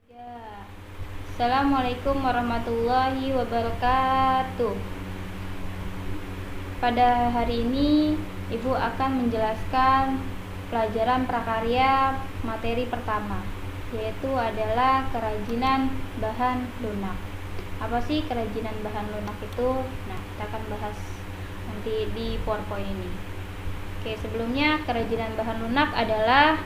Ya. Assalamualaikum warahmatullahi wabarakatuh. Pada hari ini Ibu akan menjelaskan pelajaran prakarya materi pertama, yaitu adalah kerajinan bahan lunak. Apa sih kerajinan bahan lunak itu? Nah, kita akan bahas nanti di PowerPoint ini. Oke, sebelumnya kerajinan bahan lunak adalah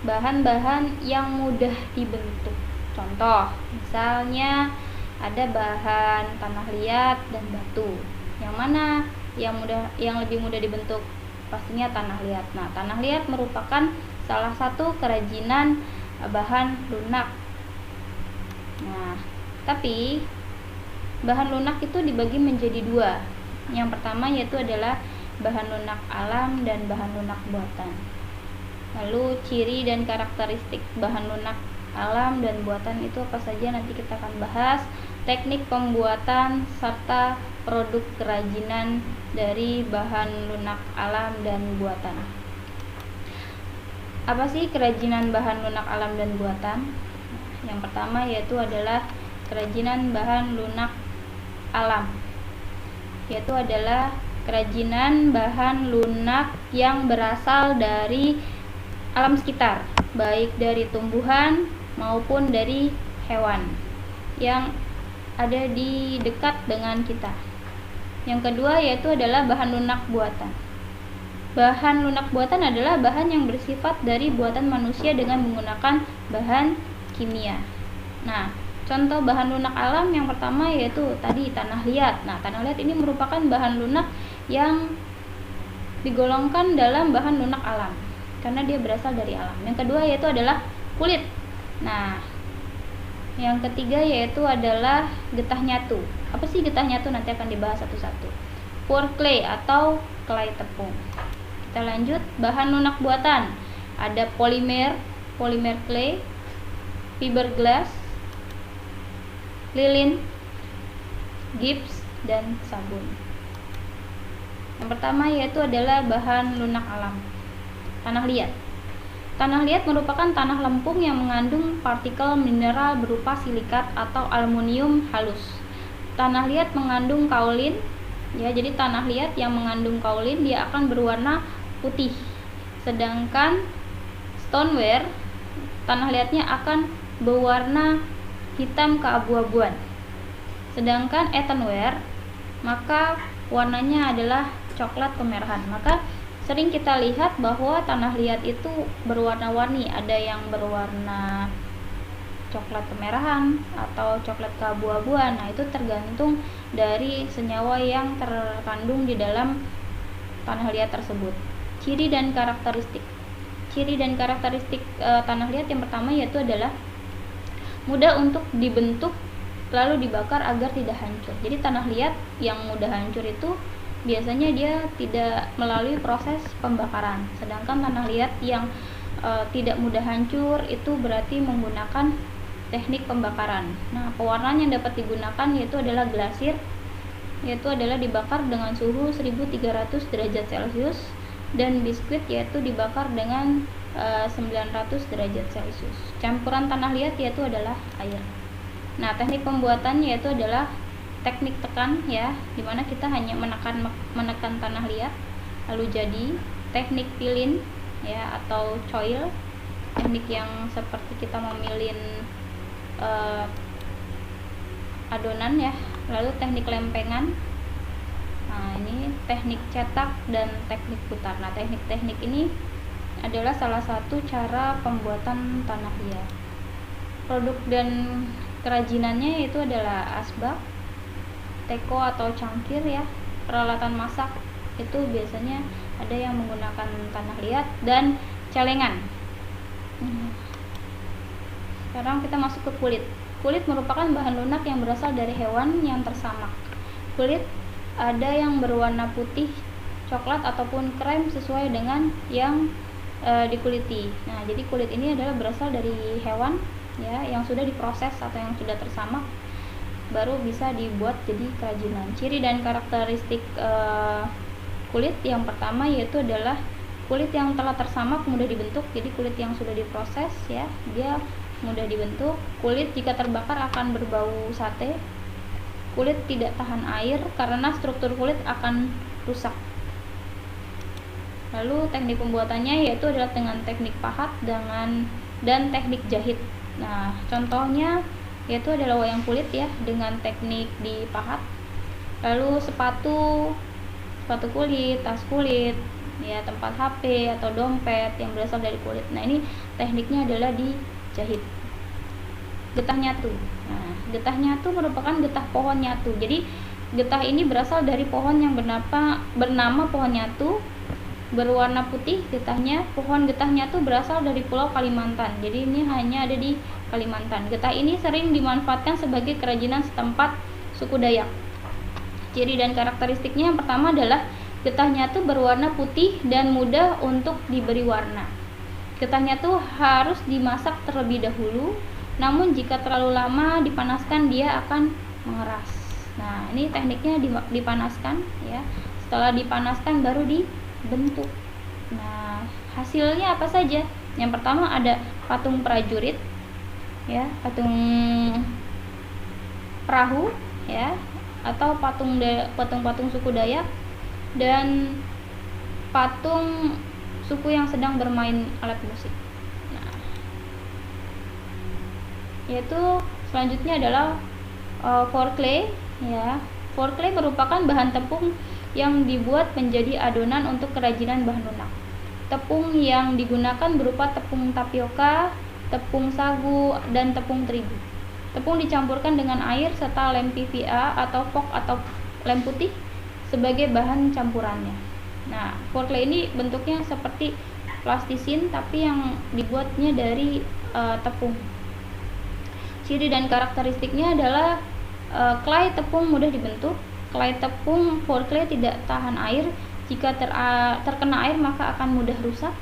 bahan-bahan yang mudah dibentuk. Contoh, misalnya ada bahan tanah liat dan batu. Yang mana yang lebih mudah dibentuk? Pastinya tanah liat. Nah, tanah liat merupakan salah satu kerajinan bahan lunak. Nah, tapi bahan lunak itu dibagi menjadi dua. Yang pertama yaitu adalah bahan lunak alam dan bahan lunak buatan. Lalu ciri dan karakteristik bahan lunak alam dan buatan itu apa saja nanti kita akan bahas, teknik pembuatan serta produk kerajinan dari bahan lunak alam dan buatan. Apa sih kerajinan bahan lunak alam dan buatan? Yang pertama yaitu adalah kerajinan bahan lunak alam, yaitu adalah kerajinan bahan lunak yang berasal dari alam sekitar, baik dari tumbuhan maupun dari hewan yang ada di dekat dengan kita. Yang kedua yaitu adalah bahan lunak buatan. Bahan lunak buatan adalah bahan yang bersifat dari buatan manusia dengan menggunakan bahan kimia. Nah, contoh bahan lunak alam yang pertama yaitu tadi tanah liat. Nah, tanah liat ini merupakan bahan lunak yang digolongkan dalam bahan lunak alam karena dia berasal dari alam. Yang kedua yaitu adalah kulit. Nah, yang ketiga yaitu adalah getah nyatu. Apa sih getah nyatu? Nanti akan dibahas satu-satu. Pour clay atau kelai tepung. Kita lanjut, bahan lunak buatan. Ada polimer clay, fiberglass, lilin, gips, dan sabun. Yang pertama yaitu adalah bahan lunak alam. Tanah liat. Tanah liat merupakan tanah lempung yang mengandung partikel mineral berupa silikat atau aluminium halus. Tanah liat mengandung kaolin, ya, jadi tanah liat yang mengandung kaolin dia akan berwarna putih. Sedangkan stoneware, tanah liatnya akan berwarna hitam keabu-abuan. Sedangkan earthenware, maka warnanya adalah coklat kemerahan. Maka sering kita lihat bahwa tanah liat itu berwarna-warni, ada yang berwarna coklat kemerahan atau coklat keabu-abuan. Nah, itu tergantung dari senyawa yang terkandung di dalam tanah liat tersebut. Ciri dan karakteristik tanah liat yang pertama yaitu adalah mudah untuk dibentuk lalu dibakar agar tidak hancur. Jadi tanah liat yang mudah hancur itu biasanya dia tidak melalui proses pembakaran. Sedangkan tanah liat yang tidak mudah hancur itu berarti menggunakan teknik pembakaran. Nah, pewarnaan yang dapat digunakan yaitu adalah glasir, yaitu adalah dibakar dengan suhu 1300 derajat Celcius, dan biskuit yaitu dibakar dengan 900 derajat Celcius. Campuran tanah liat yaitu adalah air. Nah, teknik pembuatan yaitu adalah teknik tekan, ya, dimana kita hanya menekan tanah liat lalu jadi. Teknik pilin, ya, atau coil, teknik yang seperti kita memilin adonan, ya. Lalu teknik lempengan. Nah, ini teknik cetak dan teknik putar. Nah, teknik-teknik ini adalah salah satu cara pembuatan tanah liat. Produk dan kerajinannya itu adalah asbak, teko atau cangkir, ya. Peralatan masak itu biasanya ada yang menggunakan tanah liat dan celengan. Sekarang kita masuk ke kulit. Kulit merupakan bahan lunak yang berasal dari hewan yang tersamak. Kulit ada yang berwarna putih, coklat ataupun krem sesuai dengan yang dikuliti. Nah, jadi kulit ini adalah berasal dari hewan, ya, yang sudah diproses atau yang sudah tersamak baru bisa dibuat jadi kerajinan. Ciri dan karakteristik kulit yang pertama yaitu adalah kulit yang telah tersamak mudah dibentuk, jadi kulit yang sudah diproses ya dia mudah dibentuk. Kulit jika terbakar akan berbau sate. Kulit tidak tahan air karena struktur kulit akan rusak. Lalu teknik pembuatannya yaitu adalah dengan teknik pahat dan teknik jahit. Nah, contohnya yaitu adalah wayang kulit ya dengan teknik dipahat. Lalu sepatu kulit, tas kulit, ya tempat HP atau dompet yang berasal dari kulit. Nah, ini tekniknya adalah dijahit. Getah nyatu. Nah, getah nyatu merupakan getah pohon nyatu. Jadi, getah ini berasal dari pohon yang bernama pohon nyatu, berwarna putih getahnya. Pohon getah nyatu berasal dari Pulau Kalimantan. Jadi, ini hanya ada di Kalimantan. Getah ini sering dimanfaatkan sebagai kerajinan setempat suku Dayak. Ciri dan karakteristiknya yang pertama adalah getah nyatu berwarna putih dan mudah untuk diberi warna. Getah nyatu harus dimasak terlebih dahulu, namun jika terlalu lama dipanaskan dia akan mengeras. Nah, ini tekniknya dipanaskan ya. Setelah dipanaskan baru dibentuk. Nah, hasilnya apa saja? Yang pertama ada patung prajurit ya, patung perahu ya, atau patung suku Dayak, dan patung suku yang sedang bermain alat musik. Nah, yaitu selanjutnya adalah forklay ya. Forklay merupakan bahan tepung yang dibuat menjadi adonan untuk kerajinan bahan lunak. Tepung yang digunakan berupa tepung tapioka, tepung sagu, dan tepung terigu. Tepung dicampurkan dengan air serta lem PVA atau fok atau lem putih sebagai bahan campurannya. Nah, forklay ini bentuknya seperti plastisin tapi yang dibuatnya dari tepung. Ciri dan karakteristiknya adalah clay tepung mudah dibentuk. Clay tepung forklay tidak tahan air. Jika terkena air maka akan mudah rusak.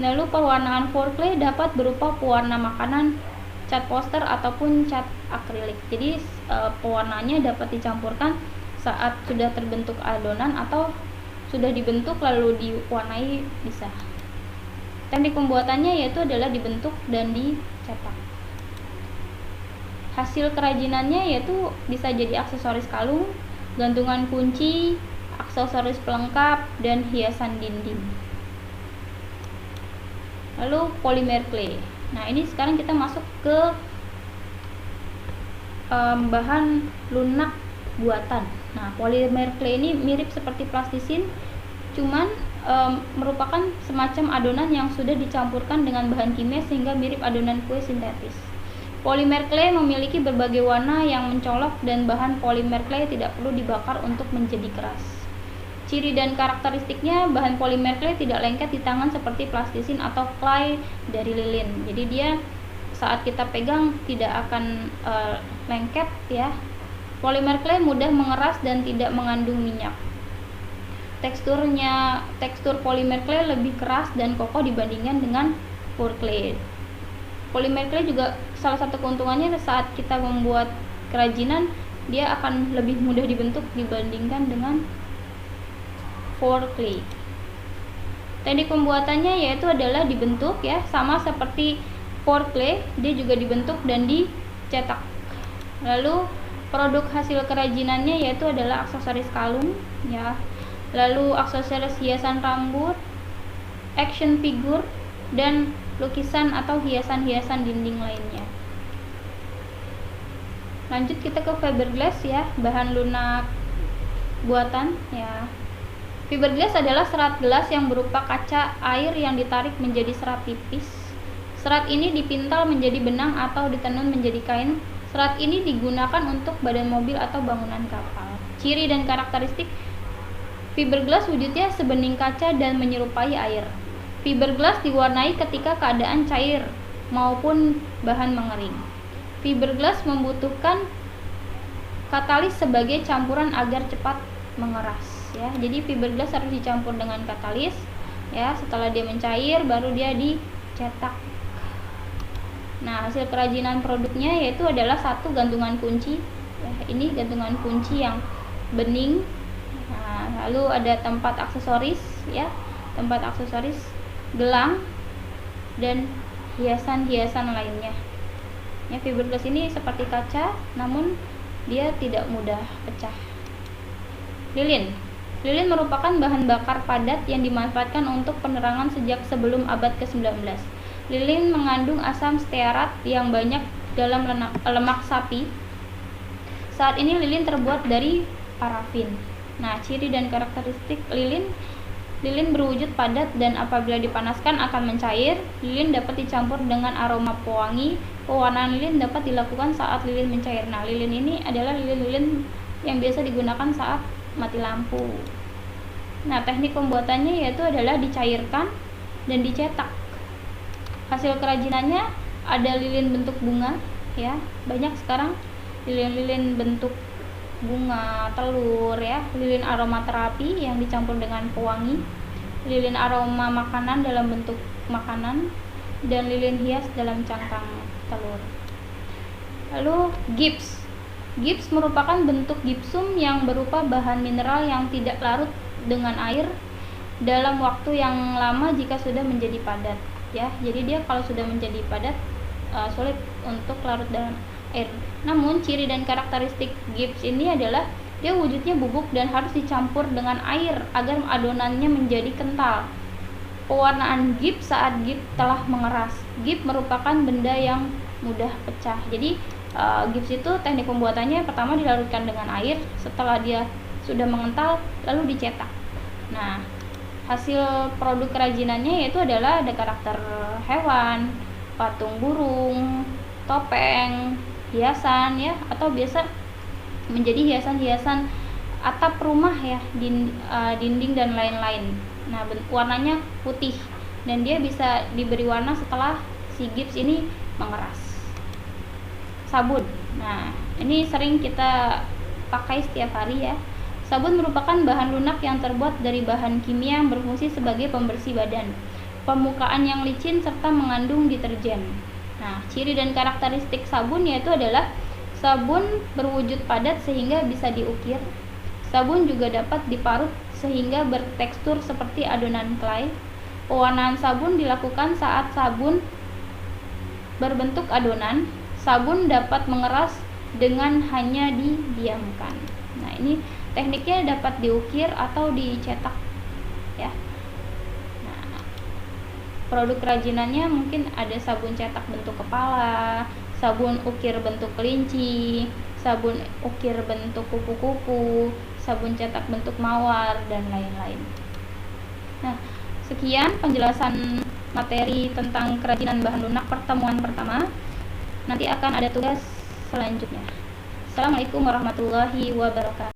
Lalu pewarnaan forklay dapat berupa pewarna makanan, cat poster ataupun cat akrilik. Jadi pewarnanya dapat dicampurkan saat sudah terbentuk adonan atau sudah dibentuk lalu diwarnai bisa. Teknik pembuatannya yaitu adalah dibentuk dan dicetak. Hasil kerajinannya yaitu bisa jadi aksesoris kalung, gantungan kunci, aksesoris pelengkap, dan hiasan dinding. Lalu polimer clay. Nah, ini sekarang kita masuk ke bahan lunak buatan. Nah, polimer clay ini mirip seperti plastisin, cuman merupakan semacam adonan yang sudah dicampurkan dengan bahan kimia sehingga mirip adonan kue sintetis. Polimer clay memiliki berbagai warna yang mencolok dan bahan polimer clay tidak perlu dibakar untuk menjadi keras. Ciri dan karakteristiknya, bahan polimer clay tidak lengket di tangan seperti plastisin atau clay dari lilin. Jadi dia saat kita pegang tidak akan lengket ya. Polimer clay mudah mengeras dan tidak mengandung minyak. Tekstur polimer clay lebih keras dan kokoh dibandingkan dengan forklay. Polimer clay juga salah satu keuntungannya saat kita membuat kerajinan dia akan lebih mudah dibentuk dibandingkan dengan forklay. Teknik pembuatannya yaitu adalah dibentuk ya, sama seperti forklay, dia juga dibentuk dan dicetak. Lalu produk hasil kerajinannya yaitu adalah aksesoris kalung ya, lalu aksesoris hiasan rambut, action figure, dan lukisan atau hiasan-hiasan dinding lainnya. Lanjut kita ke fiberglass ya, bahan lunak buatan ya. Fiberglass adalah serat gelas yang berupa kaca air yang ditarik menjadi serat tipis. Serat ini dipintal menjadi benang atau ditenun menjadi kain. Serat ini digunakan untuk badan mobil atau bangunan kapal. Ciri dan karakteristik fiberglass wujudnya sebening kaca dan menyerupai air. Fiberglass diwarnai ketika keadaan cair maupun bahan mengering. Fiberglass membutuhkan katalis sebagai campuran agar cepat mengeras ya. Jadi fiberglass harus dicampur dengan katalis ya. Setelah dia mencair baru dia dicetak. Nah, hasil kerajinan produknya yaitu adalah satu gantungan kunci ya. Ini gantungan kunci yang bening. Nah, lalu ada tempat aksesoris ya. tempat aksesoris, gelang, dan hiasan-hiasan lainnya. Ya, fiberglass ini seperti kaca, namun dia tidak mudah pecah. Lilin. Lilin merupakan bahan bakar padat yang dimanfaatkan untuk penerangan sejak sebelum abad ke-19. Lilin mengandung asam stearat yang banyak dalam lemak sapi. Saat ini lilin terbuat dari parafin. Nah, ciri dan karakteristik lilin berwujud padat dan apabila dipanaskan akan mencair. Lilin dapat dicampur dengan aroma pewangi. Pewarnaan lilin dapat dilakukan saat lilin mencair. Nah, lilin ini adalah lilin-lilin yang biasa digunakan saat mati lampu. Nah, teknik pembuatannya yaitu adalah dicairkan dan dicetak. Hasil kerajinannya ada lilin bentuk bunga, ya. Banyak sekarang lilin-lilin bentuk bunga, telur, ya. Lilin aromaterapi yang dicampur dengan pewangi. Lilin aroma makanan dalam bentuk makanan, dan lilin hias dalam cangkang telur. Lalu gips. Gips merupakan bentuk gipsum yang berupa bahan mineral yang tidak larut dengan air dalam waktu yang lama jika sudah menjadi padat, ya. Jadi dia kalau sudah menjadi padat sulit untuk larut dalam air. Namun ciri dan karakteristik gips ini adalah dia wujudnya bubuk dan harus dicampur dengan air agar adonannya menjadi kental. Pewarnaan gips saat gips telah mengeras. Gips merupakan benda yang mudah pecah. Jadi gips itu teknik pembuatannya pertama dilarutkan dengan air, setelah dia sudah mengental lalu dicetak. Nah, hasil produk kerajinannya yaitu adalah ada karakter hewan, patung burung, topeng, hiasan, ya, atau biasa menjadi hiasan-hiasan atap rumah, ya, dinding dan lain-lain. Nah, warnanya putih dan dia bisa diberi warna setelah si gips ini mengeras. Sabun. Nah, ini sering kita pakai setiap hari, ya. Sabun merupakan bahan lunak yang terbuat dari bahan kimia yang berfungsi sebagai pembersih badan, permukaan yang licin, serta mengandung deterjen. Nah, ciri dan karakteristik sabun yaitu adalah sabun berwujud padat sehingga bisa diukir. Sabun juga dapat diparut sehingga bertekstur seperti adonan clay. Pewarnaan sabun dilakukan saat sabun berbentuk adonan. Sabun dapat mengeras dengan hanya didiamkan. Nah, ini tekniknya dapat diukir atau dicetak, ya. Nah, produk kerajinannya mungkin ada sabun cetak bentuk kepala, sabun ukir bentuk kelinci, sabun ukir bentuk kupu-kupu, sabun cetak bentuk mawar, dan lain-lain. Nah, sekian penjelasan materi tentang kerajinan bahan lunak pertemuan pertama. Nanti akan ada tugas selanjutnya. Assalamualaikum warahmatullahi wabarakatuh.